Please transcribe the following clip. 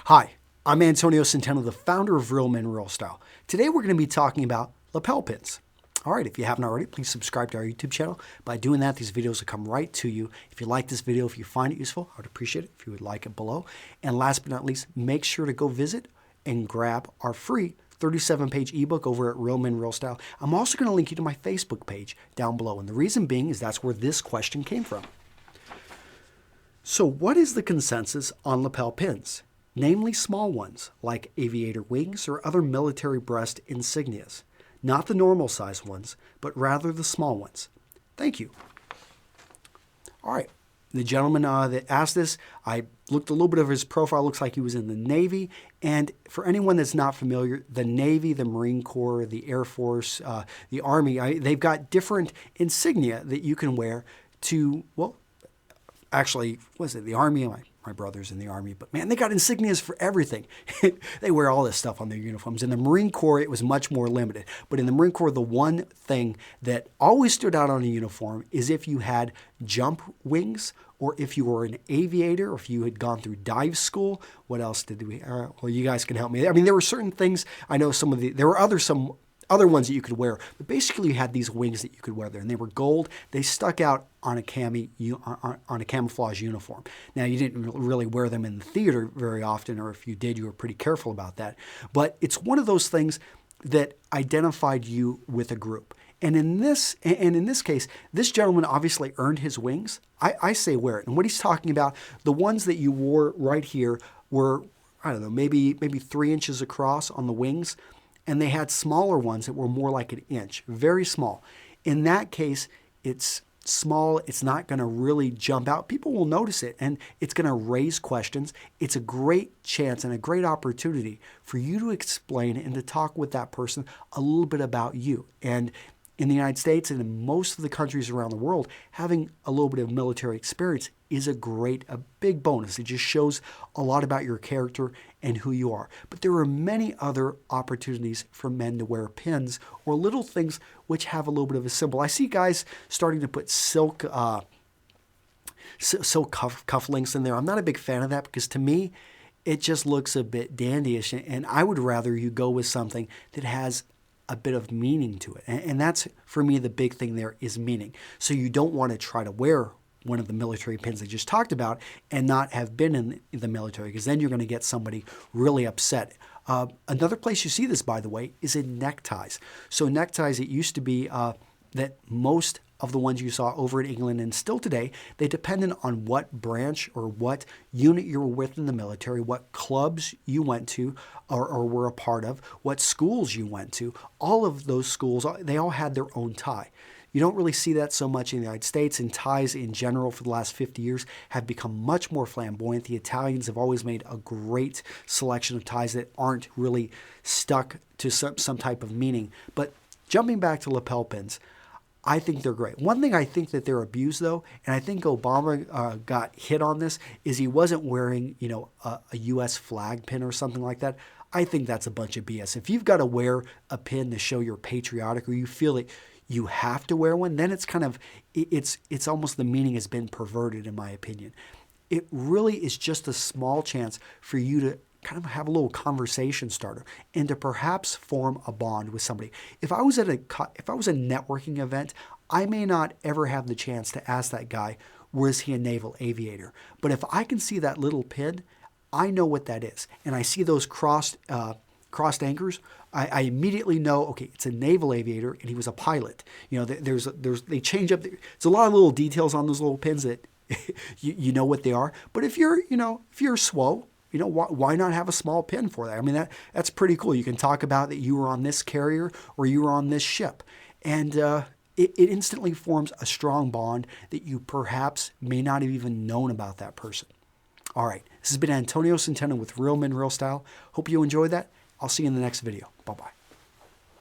Hi, I'm Antonio Centeno, the founder of Real Men Real Style. Today we're going to be talking about lapel pins. All right, if you haven't already, please subscribe to our YouTube channel. By doing that, these videos will come right to you. If you like this video, if you find it useful, I would appreciate it if you would like it below. And last but not least, make sure to go visit and grab our free 37-page ebook over at Real Men Real Style. I'm also going to link you to my Facebook page down below. And the reason being is that's where this question came from. So what is the consensus on lapel pins? Namely small ones, like aviator wings or other military breast insignias. Not the normal size ones, but rather the small ones. Thank you. All right. The gentleman that asked this, I looked a little bit of his profile. Looks like he was in the Navy. And for anyone that's not familiar, the Navy, the Marine Corps, the Air Force, the Army, they've got different insignia that you can wear to, well, actually, what is it, the Army? My brother's in the Army, but man, they got insignias for everything. They wear all this stuff on their uniforms. In the Marine Corps, it was much more limited. But in the Marine Corps, the one thing that always stood out on a uniform is if you had jump wings, or if you were an aviator, or if you had gone through dive school. What else did we? Well, you guys can help me. I mean, there were certain things. I know there were some other ones that you could wear, but basically you had these wings that you could wear there, and they were gold. They stuck out on a camouflage uniform. Now, you didn't really wear them in the theater very often, or if you did, you were pretty careful about that. But it's one of those things that identified you with a group. And in this case, this gentleman obviously earned his wings. I say wear it. And what he's talking about, the ones that you wore right here were, I don't know, maybe 3 inches across on the wings. And they had smaller ones that were more like an inch, very small. In that case, it's small. It's not going to really jump out. People will notice it, and it's going to raise questions. It's a great chance and a great opportunity for you to explain and to talk with that person a little bit about you. And in the United States and in most of the countries around the world, having a little bit of military experience is a big bonus. It just shows a lot about your character and who you are. But there are many other opportunities for men to wear pins or little things which have a little bit of a symbol. I see guys starting to put silk cufflinks in there. I'm not a big fan of that because to me, it just looks a bit dandyish, and I would rather you go with something that has a bit of meaning to it. And that's, for me, the big thing there is meaning. So you don't want to try to wear one of the military pins I just talked about and not have been in the military, because then you're going to get somebody really upset. Another place you see this, by the way, is in neckties. So neckties, it used to be that most of the ones you saw over in England, and still today, they depended on what branch or what unit you were with in the military, what clubs you went to or were a part of, what schools you went to. All of those schools, they all had their own tie. You don't really see that so much in the United States, and ties in general for the last 50 years have become much more flamboyant. The Italians have always made a great selection of ties that aren't really stuck to some type of meaning. But jumping back to lapel pins, I think they're great. One thing I think that they're abused, though, and I think Obama got hit on this, is he wasn't wearing, a U.S. flag pin or something like that. I think that's a bunch of BS. If you've got to wear a pin to show you're patriotic, or you feel that you have to wear one, then it's it's almost, the meaning has been perverted, in my opinion. It really is just a small chance for you to kind of have a little conversation starter and to perhaps form a bond with somebody. If I was at a networking event, I may not ever have the chance to ask that guy, was he a naval aviator? But if I can see that little pin, I know what that is. And I see those crossed anchors, I immediately know, okay, it's a naval aviator and he was a pilot. They change up. There's a lot of little details on those little pins that you know what they are. But if you're SWO, why not have a small pin for that? I mean, that's pretty cool. You can talk about that you were on this carrier or you were on this ship. And it instantly forms a strong bond that you perhaps may not have even known about that person. All right, this has been Antonio Centeno with Real Men Real Style. Hope you enjoyed that. I'll see you in the next video. Bye-bye.